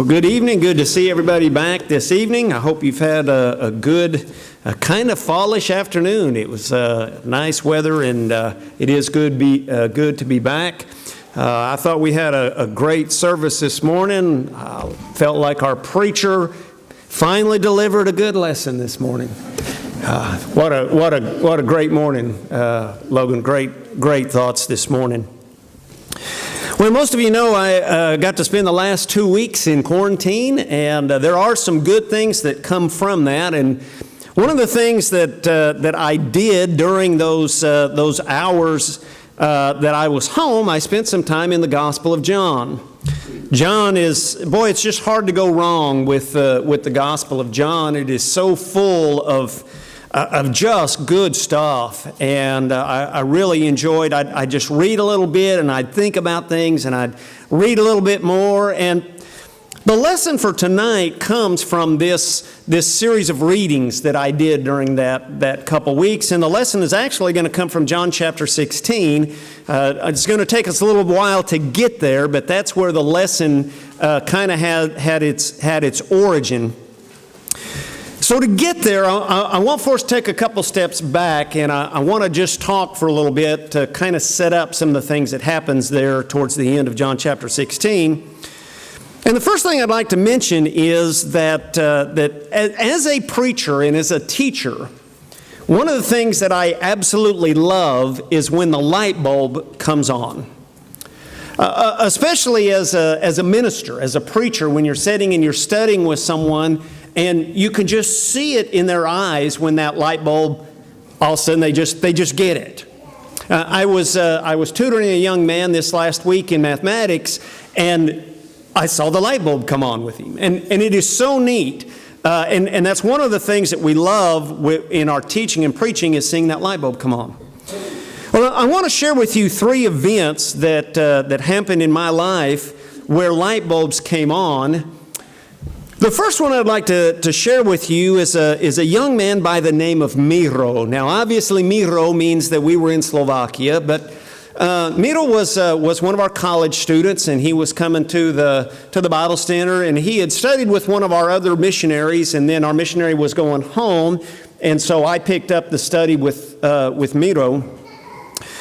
Well, good evening. Good to see everybody back this evening. I hope you've had a good, kind of fallish afternoon. It was nice weather, and it is good to be back. I thought we had a great service this morning. Felt like our preacher finally delivered a good lesson this morning. What a great morning, Logan. Great thoughts this morning. Well, most of you know I got to spend the last 2 weeks in quarantine, and there are some good things that come from that. And one of the things that I did during those hours that I was home, I spent some time in the Gospel of John. John is, boy, it's just hard to go wrong with the Gospel of John. It is so full of just good stuff, and I really enjoyed. I'd just read a little bit, and I'd think about things, and I'd read a little bit more. And the lesson for tonight comes from this series of readings that I did during that couple weeks, and the lesson is actually going to come from John chapter 16. It's going to take us a little while to get there, but that's where the lesson kind of had its origin. So to get there, I want for us to take a couple steps back, and I want to just talk for a little bit to kind of set up some of the things that happens there towards the end of John chapter 16. And the first thing I'd like to mention is that as a preacher and as a teacher, one of the things that I absolutely love is when the light bulb comes on. Especially as a minister, as a preacher, when you're sitting and you're studying with someone, and you can just see it in their eyes when that light bulb, all of a sudden they just get it. I was tutoring a young man this last week in mathematics, and I saw the light bulb come on with him. And it is so neat. And that's one of the things that we love in our teaching and preaching is seeing that light bulb come on. Well, I want to share with you 3 events that happened in my life where light bulbs came on. The first one I'd like to share with you is a young man by the name of Miro. Now, obviously, Miro means that we were in Slovakia, but Miro was one of our college students, and he was coming to the Bible Center, and he had studied with one of our other missionaries, and then our missionary was going home, and so I picked up the study with Miro.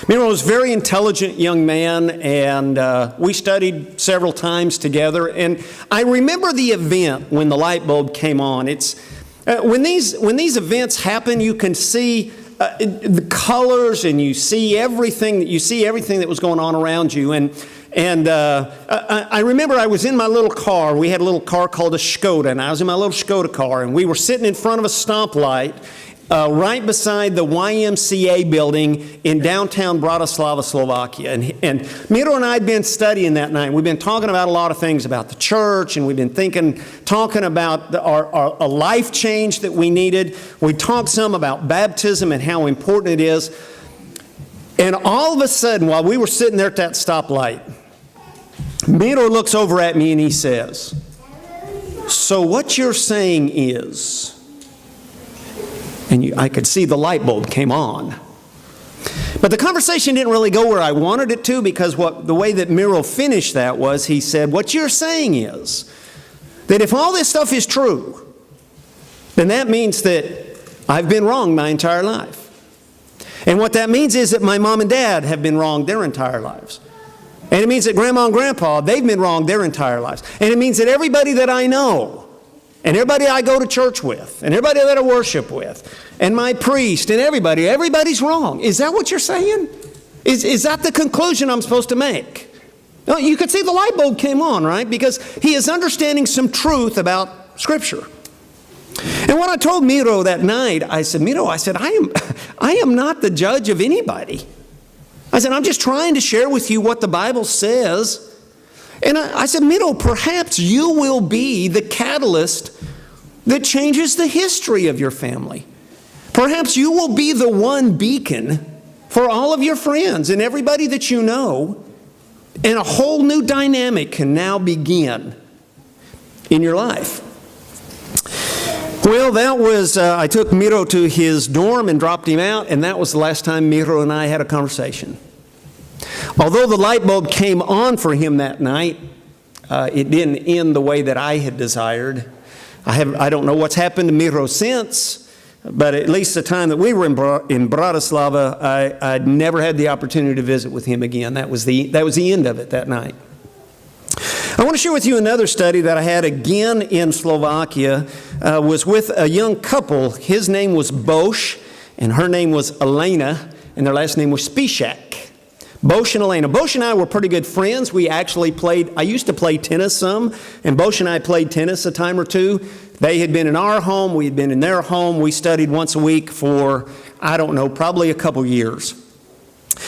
Miro was a very intelligent young man, and we studied several times together. And I remember the event when the light bulb came on. It's when these events happen, you can see the colors, and you see everything that was going on around you. And I remember I was in my little car. We had a little car called a Skoda, and I was in my little Skoda car, and we were sitting in front of a stoplight. Right beside the YMCA building in downtown Bratislava, Slovakia. And Miro and I had been studying that night. We've been talking about a lot of things about the church, and we've been talking about a life change that we needed. We talked some about baptism and how important it is. And all of a sudden, while we were sitting there at that stoplight, Miro looks over at me and he says, "So what you're saying is..." And I could see the light bulb came on. But the conversation didn't really go where I wanted it to, because the way that Miro finished that was he said, "What you're saying is that if all this stuff is true, then that means that I've been wrong my entire life. And what that means is that my mom and dad have been wrong their entire lives. And it means that grandma and grandpa, they've been wrong their entire lives. And it means that everybody that I know, and everybody I go to church with, and everybody that I worship with, and my priest, and everybody's wrong." Is that what you're saying? Is that the conclusion I'm supposed to make? No, you could see the light bulb came on, right? Because he is understanding some truth about Scripture. And when I told Miro that night, I said, "Miro, I am not the judge of anybody. I said, I'm just trying to share with you what the Bible says. And I said, Miro, perhaps you will be the catalyst that changes the history of your family. Perhaps you will be the one beacon for all of your friends and everybody that you know, and a whole new dynamic can now begin in your life." Well, that was, I took Miro to his dorm and dropped him out, and that was the last time Miro and I had a conversation. Although the light bulb came on for him that night, It didn't end the way that I had desired. I don't know what's happened to Miro since, but at least the time that we were in Bratislava, I'd never had the opportunity to visit with him again. That was the end of it that night. I want to share with you another study that I had again in Slovakia. Was with a young couple. His name was Bosch, and her name was Layne, and their last name was Spishak. Bosch and Layne. Bosch and I were pretty good friends. We actually played, I used to play tennis some, and Bosch and I played tennis a time or two. They had been in our home, we had been in their home. We studied once a week for, I don't know, probably a couple years.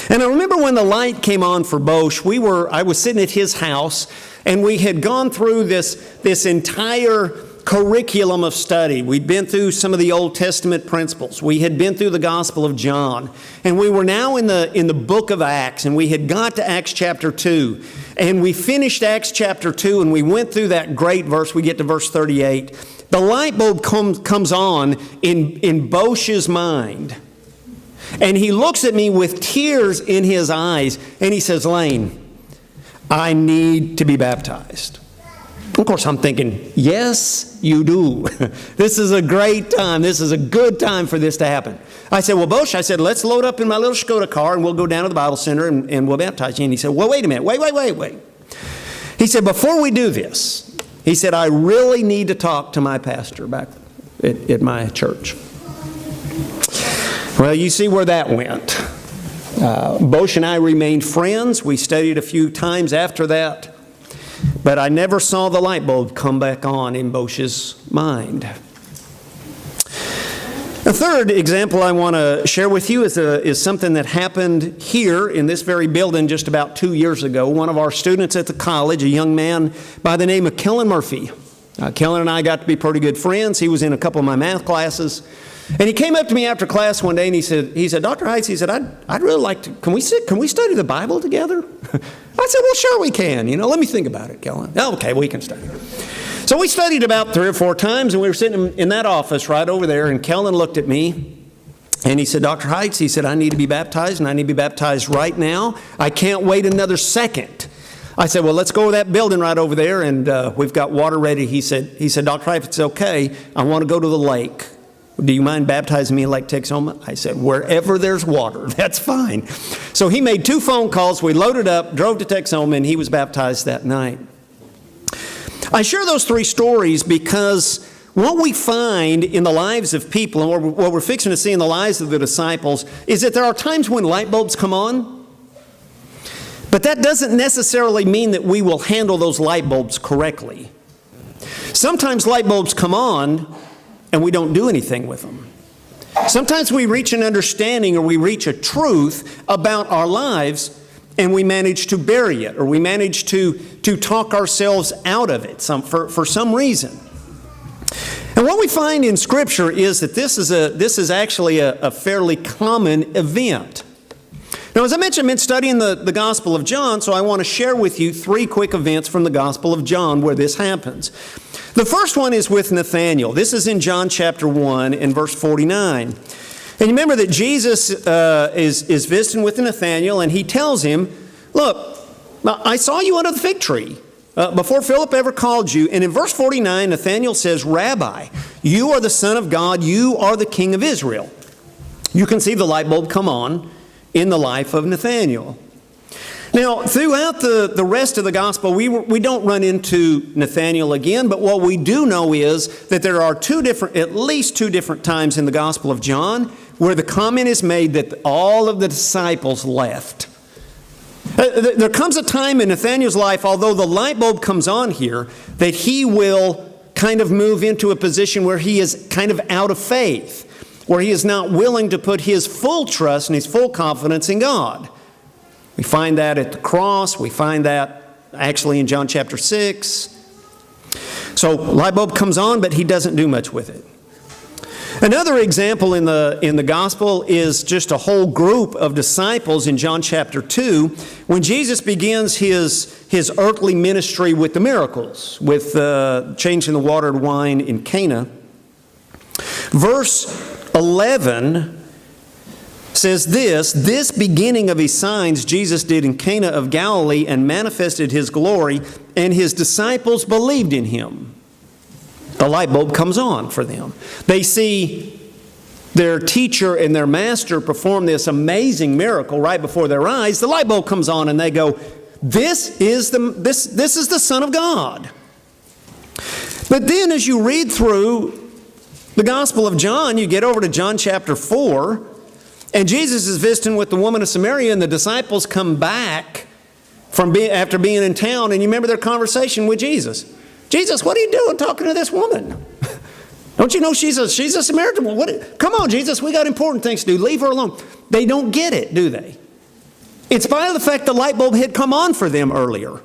And I remember when the light came on for Bosch, I was sitting at his house, and we had gone through this entire curriculum of study. We'd been through some of the Old Testament principles. We had been through the Gospel of John. And we were now in the book of Acts, and we had got to Acts chapter 2. And we finished Acts chapter 2, and we went through that great verse. We get to verse 38. The light bulb comes on in Bosch's mind. And he looks at me with tears in his eyes, and he says, "Layne, I need to be baptized." Of course, I'm thinking, yes, you do. This is a great time. This is a good time for this to happen. I said, "Well, Bosch," I said, "let's load up in my little Skoda car, and we'll go down to the Bible Center, and we'll baptize you." And he said, "Well, wait a minute. Wait. He said, "Before we do this," he said, "I really need to talk to my pastor back at my church." Well, you see where that went. Bosch and I remained friends. We studied a few times after that. But I never saw the light bulb come back on in Bosch's mind. A third example I want to share with you is something that happened here in this very building just about 2 years ago. One of our students at the college, a young man by the name of Kellen Murphy. Kellen and I got to be pretty good friends. He was in a couple of my math classes. And he came up to me after class one day and he said, "Dr. Heitz," he said, I'd really like to, can we study the Bible together?" I said, "Well, sure we can. Let me think about it, Kellen." "Okay, we can study." So we studied about 3 or 4 times, and we were sitting in that office right over there, and Kellen looked at me and he said, "Dr. Heitz," he said, "I need to be baptized, and I need to be baptized right now. I can't wait another second." I said, "Well, let's go to that building right over there, and we've got water ready." He said, "Dr. Heitz, it's okay. I want to go to the lake. Do you mind baptizing me in Lake Texoma?" I said, "Wherever there's water, that's fine." So he made 2 phone calls. We loaded up, drove to Texoma, and he was baptized that night. I share those 3 stories because what we find in the lives of people, and what we're fixing to see in the lives of the disciples, is that there are times when light bulbs come on, but that doesn't necessarily mean that we will handle those light bulbs correctly. Sometimes light bulbs come on, and we don't do anything with them. Sometimes we reach an understanding or we reach a truth about our lives, and we manage to bury it, or we manage to talk ourselves out of it for some reason. And what we find in Scripture is that this is actually a fairly common event. Now, as I mentioned, I've been studying the Gospel of John, so I want to share with you 3 quick events from the Gospel of John where this happens. The first one is with Nathanael. This is in John chapter 1 and verse 49. And you remember that Jesus is visiting with Nathanael, and he tells him, "Look, I saw you under the fig tree before Philip ever called you." And in verse 49, Nathanael says, "Rabbi, you are the Son of God. You are the King of Israel." You can see the light bulb come on in the life of Nathanael. Now, throughout the rest of the gospel, we don't run into Nathanael again, but what we do know is that there are at least two different times in the Gospel of John where the comment is made that all of the disciples left. There comes a time in Nathanael's life, although the light bulb comes on here, that he will kind of move into a position where he is kind of out of faith, where he is not willing to put his full trust and his full confidence in God. We find that at the cross. We find that actually in John chapter 6. So light bulb comes on, but he doesn't do much with it. Another example in the gospel is just a whole group of disciples in John chapter 2 when Jesus begins his earthly ministry with the miracles, with changing the water to wine in Cana. Verse 11 says this beginning of his signs Jesus did in Cana of Galilee and manifested his glory, and his disciples believed in him. The light bulb comes on for them. They see their teacher and their master perform this amazing miracle right before their eyes. The light bulb comes on and they go, this is the Son of God. But then as you read through the Gospel of John, you get over to John chapter 4, and Jesus is visiting with the woman of Samaria, and the disciples come back after being in town, and you remember their conversation with Jesus. Jesus, what are you doing talking to this woman? Don't you know she's a Samaritan woman? Come on, Jesus, we got important things to do. Leave her alone. They don't get it, do they? In spite of the fact the light bulb had come on for them earlier.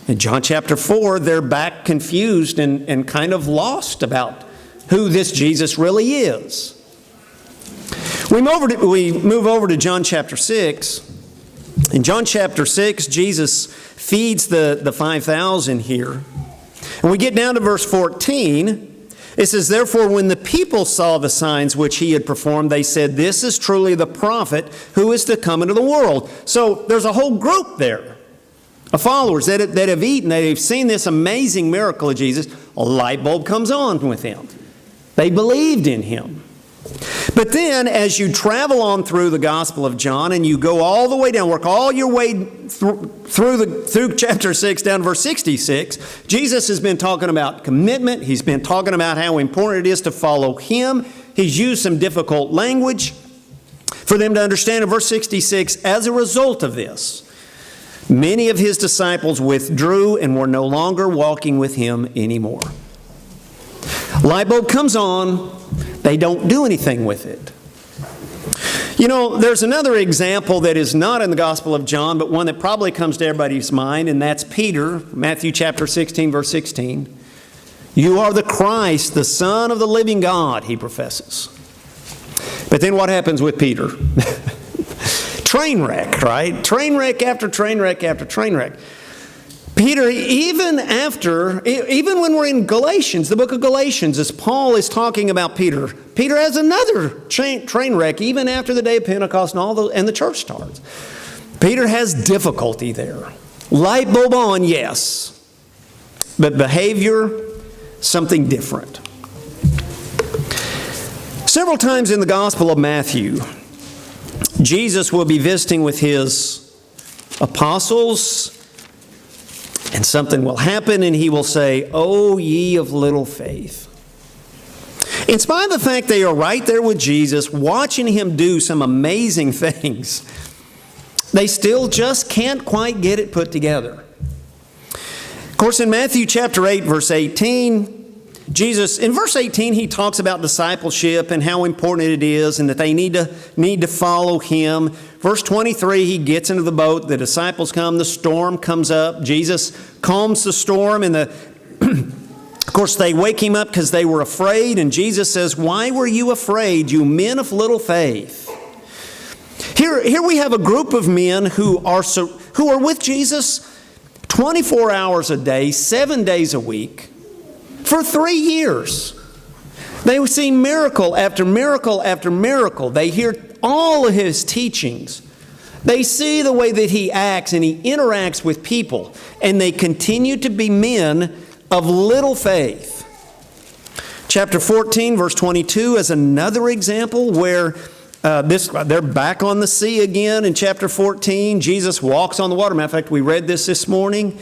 In John chapter 4, they're back confused and kind of lost about who this Jesus really is. We move over to John chapter 6. In John chapter 6, Jesus feeds the 5,000 here. And we get down to verse 14. It says, therefore, when the people saw the signs which he had performed, they said, this is truly the prophet who is to come into the world. So there's a whole group there of followers that have eaten, they've seen this amazing miracle of Jesus. A light bulb comes on with them. They believed in him. But then as you travel on through the Gospel of John and you go all the way down, work all your way through chapter 6 down to verse 66, Jesus has been talking about commitment. He's been talking about how important it is to follow him. He's used some difficult language for them to understand. In verse 66, as a result of this, many of his disciples withdrew and were no longer walking with him anymore. Light bulb comes on. They don't do anything with it. You know, there's another example that is not in the Gospel of John, but one that probably comes to everybody's mind, and that's Peter, Matthew chapter 16, verse 16. You are the Christ, the Son of the living God, he professes. But then what happens with Peter? Train wreck, right? Train wreck after train wreck after train wreck. Peter, even when we're in Galatians, the book of Galatians, as Paul is talking about Peter has another train wreck even after the day of Pentecost and the church starts. Peter has difficulty there. Light bulb on, yes, but behavior, something different. Several times in the Gospel of Matthew, Jesus will be visiting with his apostles, and something will happen, and he will say, "O ye of little faith." In spite of the fact they are right there with Jesus, watching him do some amazing things, they still just can't quite get it put together. Of course, in Matthew chapter 8, verse 18, Jesus, in verse 18, he talks about discipleship and how important it is and that they need to follow him. Verse 23, he gets into the boat, the disciples come, the storm comes up, Jesus calms the storm, and of course they wake him up because they were afraid, and Jesus says, "Why were you afraid, you men of little faith?" Here we have a group of men who are with Jesus 24 hours a day, 7 days a week, for 3 years. They see miracle after miracle after miracle. They hear all of his teachings. They see the way that he acts and he interacts with people. And they continue to be men of little faith. Chapter 14, verse 22 is another example where they're back on the sea again in chapter 14. Jesus walks on the water. Matter of fact, we read this morning.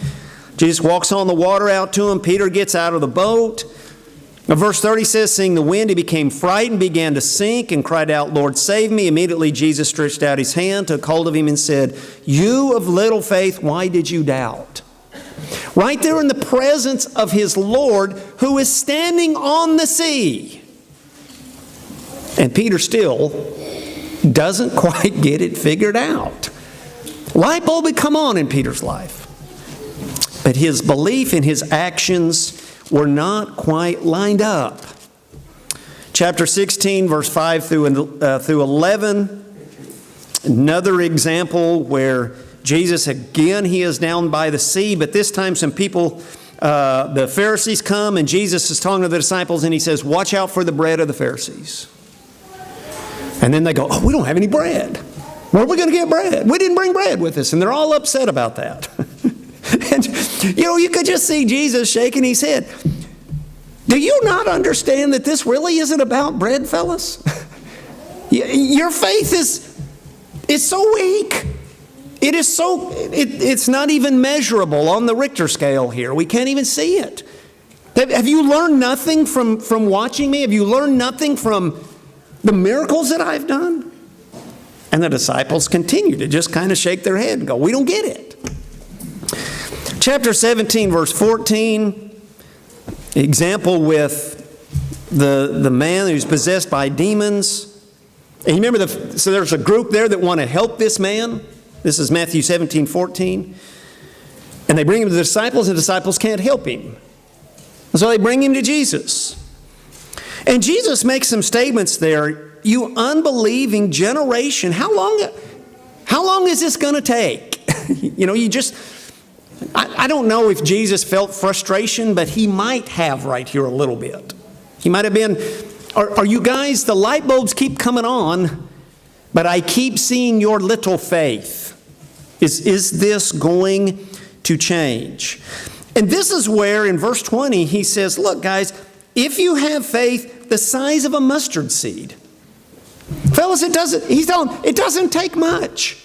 Jesus walks on the water out to him. Peter gets out of the boat. Verse 30 says, seeing the wind, he became frightened, began to sink, and cried out, "Lord, save me." Immediately Jesus stretched out his hand, took hold of him, and said, "You of little faith, why did you doubt?" Right there in the presence of his Lord, who is standing on the sea. And Peter still doesn't quite get it figured out. Light bulb would come on in Peter's life. But his belief and his actions were not quite lined up. Chapter 16, verse 5 through 11, another example where Jesus, again, he is down by the sea, but this time some people, the Pharisees come, and Jesus is talking to the disciples, and he says, "Watch out for the bread of the Pharisees." And then they go, oh, we don't have any bread. Where are we going to get bread? We didn't bring bread with us. And they're all upset about that. And, you could just see Jesus shaking his head. Do you not understand that this really isn't about bread, fellas? Your faith is so weak. It's not even measurable on the Richter scale here. We can't even see it. Have you learned nothing from watching me? Have you learned nothing from the miracles that I've done? And the disciples continue to just kind of shake their head and go, we don't get it. Chapter 17, verse 14, example with the man who's possessed by demons. And you remember, so there's a group there that want to help this man. This is Matthew 17, 14. And they bring him to the disciples, and the disciples can't help him. So they bring him to Jesus. And Jesus makes some statements there. You unbelieving generation, how long is this going to take? I don't know if Jesus felt frustration, but he might have right here a little bit. He might have been, are you guys, the light bulbs keep coming on, but I keep seeing your little faith. Is this going to change? And this is where in verse 20 he says, look guys, if you have faith the size of a mustard seed. Fellas, he's telling them, it doesn't take much.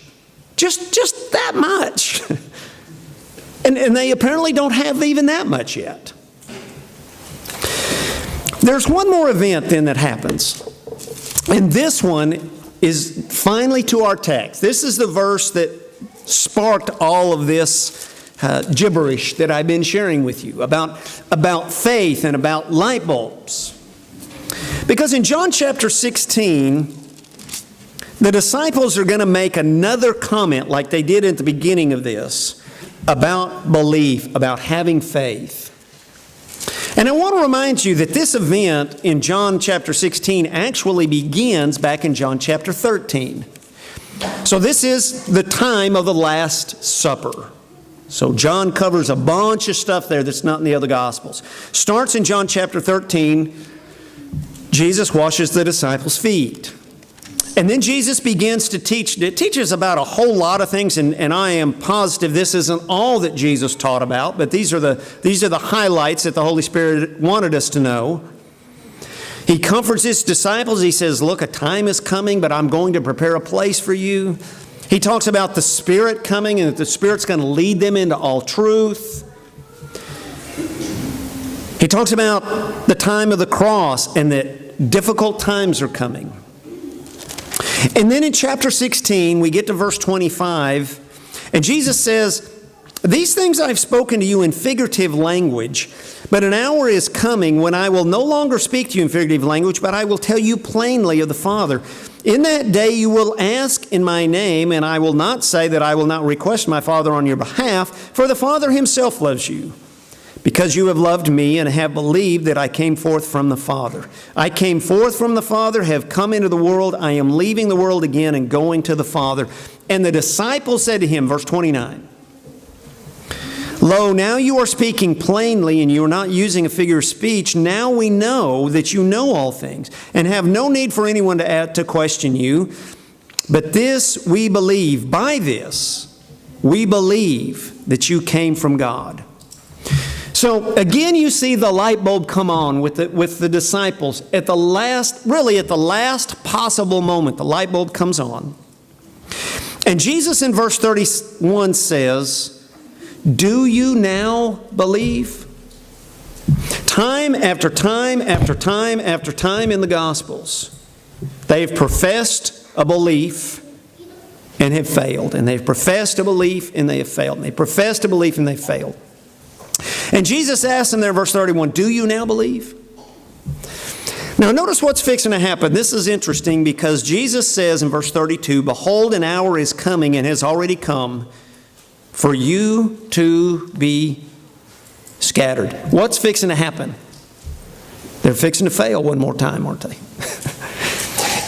Just that much. And they apparently don't have even that much yet. There's one more event then that happens. And this one is finally to our text. This is the verse that sparked all of this gibberish that I've been sharing with you about faith and about light bulbs. Because in John chapter 16, the disciples are going to make another comment like they did at the beginning of this about belief, about having faith. And I want to remind you that this event in John chapter 16 actually begins back in John chapter 13. So this is the time of the Last Supper. So John covers a bunch of stuff there that's not in the other Gospels. Starts in John chapter 13. Jesus washes the disciples' feet. And then Jesus begins to teach. It teaches about a whole lot of things, and I am positive this isn't all that Jesus taught about, but these are the highlights that the Holy Spirit wanted us to know. He comforts his disciples. He says, look, a time is coming, but I'm going to prepare a place for you. He talks about the Spirit coming and that the Spirit's going to lead them into all truth. He talks about the time of the cross and that difficult times are coming. And then in chapter 16, we get to verse 25, and Jesus says, these things I've spoken to you in figurative language, but an hour is coming when I will no longer speak to you in figurative language, but I will tell you plainly of the Father. In that day you will ask in my name, and I will not say that I will not request my Father on your behalf, for the Father himself loves you, because you have loved me and have believed that I came forth from the Father. I came forth from the Father, have come into the world. I am leaving the world again and going to the Father. And the disciples said to him, verse 29, lo, now you are speaking plainly and you are not using a figure of speech. Now we know that you know all things and have no need for anyone to question you. But this we believe, by this we believe that you came from God. So again, you see the light bulb come on with the disciples at the last possible moment. The light bulb comes on. And Jesus in verse 31 says, do you now believe? Time after time after time after time in the Gospels, they've professed a belief and have failed. And they've professed a belief and they have failed. And they professed a belief and they've failed. And Jesus asked them there in verse 31, do you now believe? Now notice what's fixing to happen. This is interesting because Jesus says in verse 32, behold, an hour is coming and has already come for you to be scattered. What's fixing to happen? They're fixing to fail one more time, aren't they?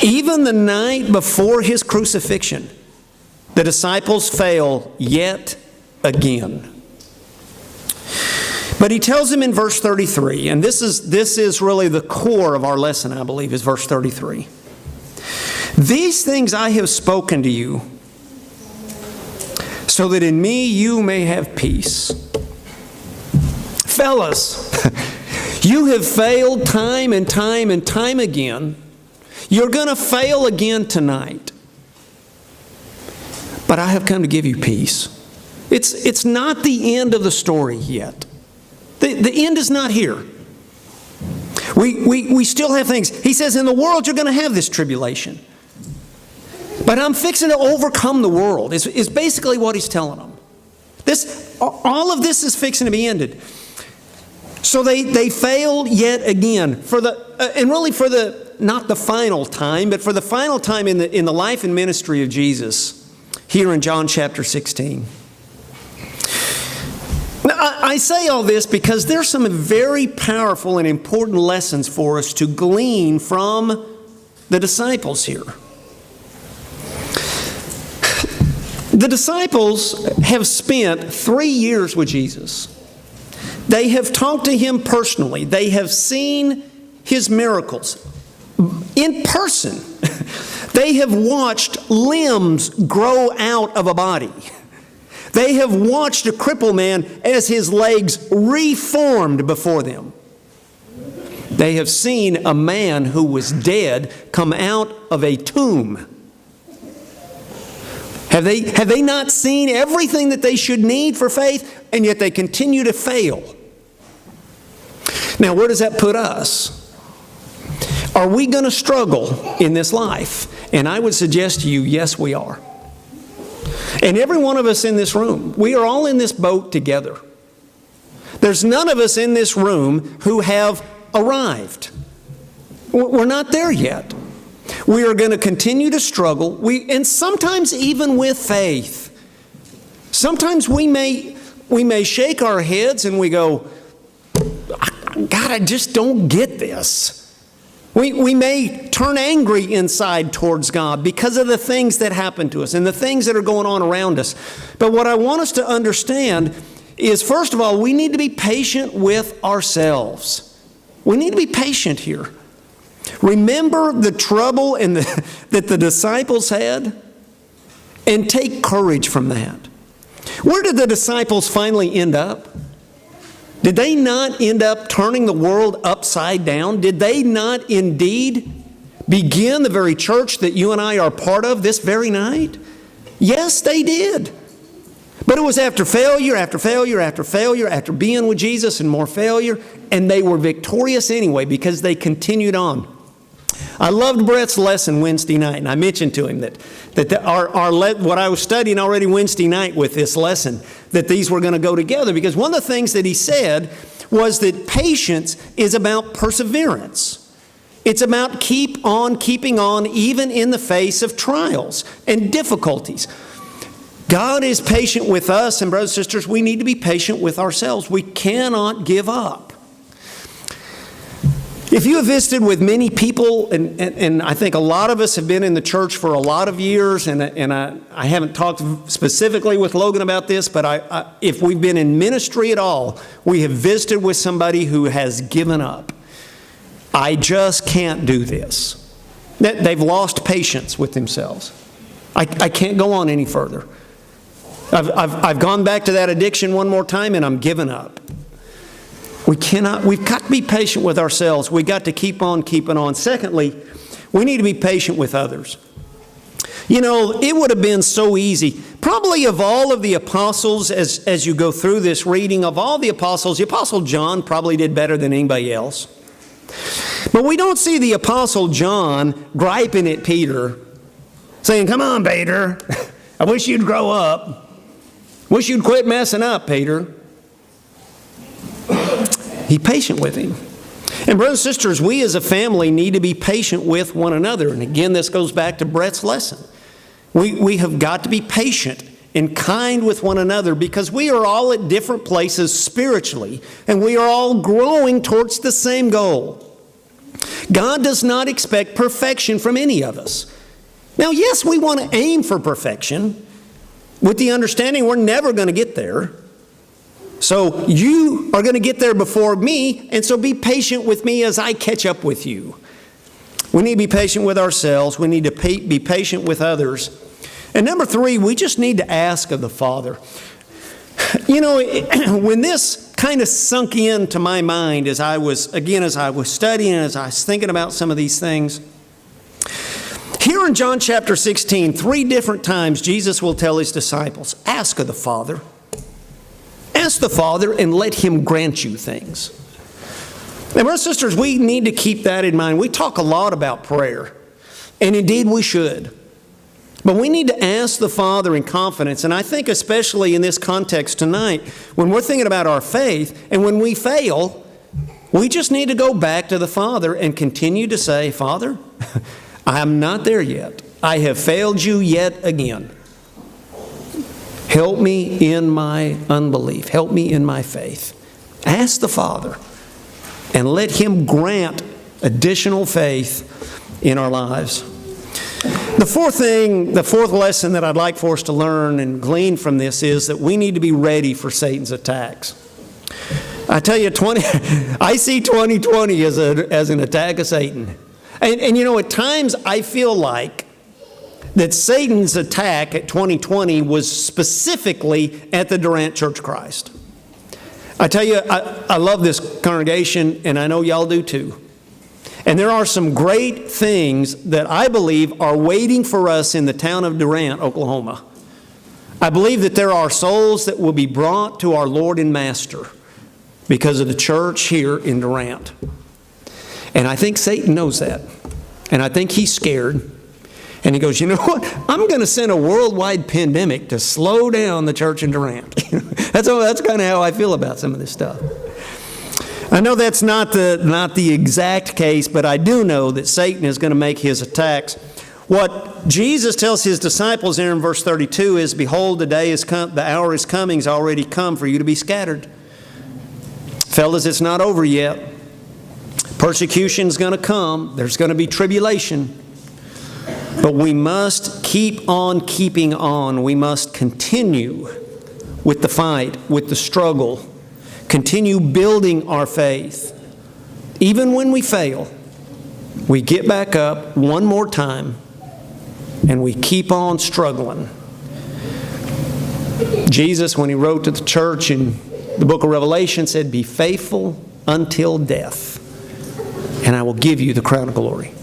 Even the night before his crucifixion, the disciples fail yet again. But he tells them in verse 33, and this is really the core of our lesson, I believe, is verse 33. These things I have spoken to you, so that in me you may have peace. Fellas, you have failed time and time and time again. You're going to fail again tonight. But I have come to give you peace. It's not the end of the story yet. The end is not here. We still have things. He says, in the world you're going to have this tribulation. But I'm fixing to overcome the world, is basically what he's telling them. All of this is fixing to be ended. So they failed yet again. Not the final time, but for the final time in the life and ministry of Jesus, here in John chapter 16. Now, I say all this because there's some very powerful and important lessons for us to glean from the disciples here. The disciples have spent 3 years with Jesus. They have talked to him personally. They have seen his miracles in person. They have watched limbs grow out of a body. They have watched a crippled man as his legs reformed before them. They have seen a man who was dead come out of a tomb. Have they not seen everything that they should need for faith, and yet they continue to fail? Now, where does that put us? Are we going to struggle in this life? And I would suggest to you, yes, we are. And every one of us in this room, we are all in this boat together. There's none of us in this room who have arrived. We're not there yet. We are going to continue to struggle, and sometimes even with faith. Sometimes we may shake our heads and we go, God, I just don't get this. We may turn angry inside towards God because of the things that happen to us and the things that are going on around us. But what I want us to understand is, first of all, we need to be patient with ourselves. We need to be patient here. Remember the trouble that the disciples had, and take courage from that. Where did the disciples finally end up? Did they not end up turning the world upside down? Did they not indeed begin the very church that you and I are part of this very night? Yes, they did. But it was after failure, after failure, after failure, after being with Jesus and more failure, and they were victorious anyway because they continued on. I loved Brett's lesson Wednesday night, and I mentioned to him that what I was studying already Wednesday night with this lesson, that these were going to go together, because one of the things that he said was that patience is about perseverance. It's about keeping on even in the face of trials and difficulties. God is patient with us, and brothers and sisters, we need to be patient with ourselves. We cannot give up. If you have visited with many people, and I think a lot of us have been in the church for a lot of years, and I haven't talked specifically with Logan about this, but if we've been in ministry at all, we have visited with somebody who has given up. I just can't do this. They've lost patience with themselves. I can't go on any further. I've gone back to that addiction one more time, and I'm giving up. We've got to be patient with ourselves. We've got to keep on keeping on. Secondly, we need to be patient with others. You know, it would have been so easy. Probably of all of the apostles, as you go through this reading, of all the apostles, the Apostle John probably did better than anybody else. But we don't see the Apostle John griping at Peter, saying, "Come on, Peter, I wish you'd grow up. Wish you'd quit messing up, Peter." He's patient with him. And brothers and sisters, we as a family need to be patient with one another. And again, this goes back to Brett's lesson. We have got to be patient and kind with one another, because we are all at different places spiritually, and we are all growing towards the same goal. God does not expect perfection from any of us. Now, yes, we want to aim for perfection with the understanding we're never going to get there. So you are going to get there before me, and so be patient with me as I catch up with you. We need to be patient with ourselves. We need to be patient with others. And number 3, we just need to ask of the Father. You know, when this kind of sunk into my mind as I was studying, as I was thinking about some of these things, here in John chapter 16, 3 different times Jesus will tell his disciples, ask of the Father. Ask the Father and let him grant you things. Now, brothers and sisters, we need to keep that in mind. We talk a lot about prayer, and indeed we should. But we need to ask the Father in confidence, and I think especially in this context tonight, when we're thinking about our faith, and when we fail, we just need to go back to the Father and continue to say, Father, I am not there yet. I have failed you yet again. Help me in my unbelief. Help me in my faith. Ask the Father and let him grant additional faith in our lives. The fourth lesson that I'd like for us to learn and glean from this is that we need to be ready for Satan's attacks. I tell you, I see 2020 as an attack of Satan. And you know, at times I feel like that Satan's attack at 2020 was specifically at the Durant Church of Christ. I tell you, I love this congregation, and I know y'all do too. And there are some great things that I believe are waiting for us in the town of Durant, Oklahoma. I believe that there are souls that will be brought to our Lord and Master because of the church here in Durant. And I think Satan knows that. And I think he's scared. And he goes, you know what? I'm going to send a worldwide pandemic to slow down the church in Durant. That's kind of how I feel about some of this stuff. I know that's not the exact case, but I do know that Satan is going to make his attacks. What Jesus tells his disciples there in verse 32 is, behold, the day is come, the hour is coming, has already come for you to be scattered. Fellas, it's not over yet. Persecution's going to come. There's going to be tribulation. But we must keep on keeping on. We must continue with the fight, with the struggle. Continue building our faith. Even when we fail, we get back up one more time and we keep on struggling. Jesus, when he wrote to the church in the book of Revelation, said, be faithful until death, and I will give you the crown of glory.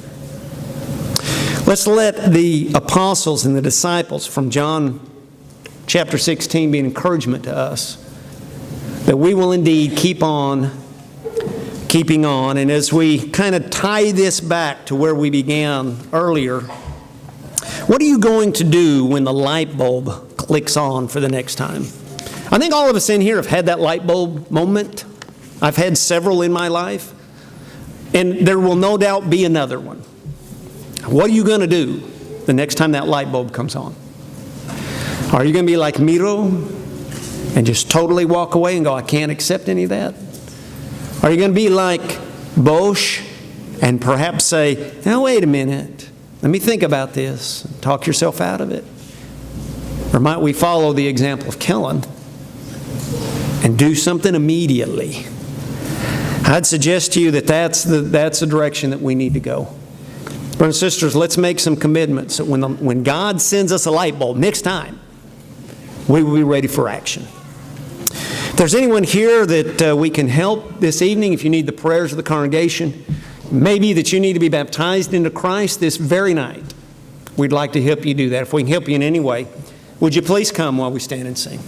Let's let the apostles and the disciples from John chapter 16 be an encouragement to us that we will indeed keep on keeping on. And as we kind of tie this back to where we began earlier, what are you going to do when the light bulb clicks on for the next time? I think all of us in here have had that light bulb moment. I've had several in my life, and there will no doubt be another one. What are you going to do the next time that light bulb comes on? Are you going to be like Miro and just totally walk away and go, I can't accept any of that? Are you going to be like Bosch and perhaps say, now wait a minute, let me think about this, and talk yourself out of it? Or might we follow the example of Kellen and do something immediately? I'd suggest to you that that's the direction that we need to go. Brothers and sisters, let's make some commitments that when God sends us a light bulb next time, we will be ready for action. If there's anyone here that we can help this evening, if you need the prayers of the congregation, maybe that you need to be baptized into Christ this very night, we'd like to help you do that. If we can help you in any way, would you please come while we stand and sing?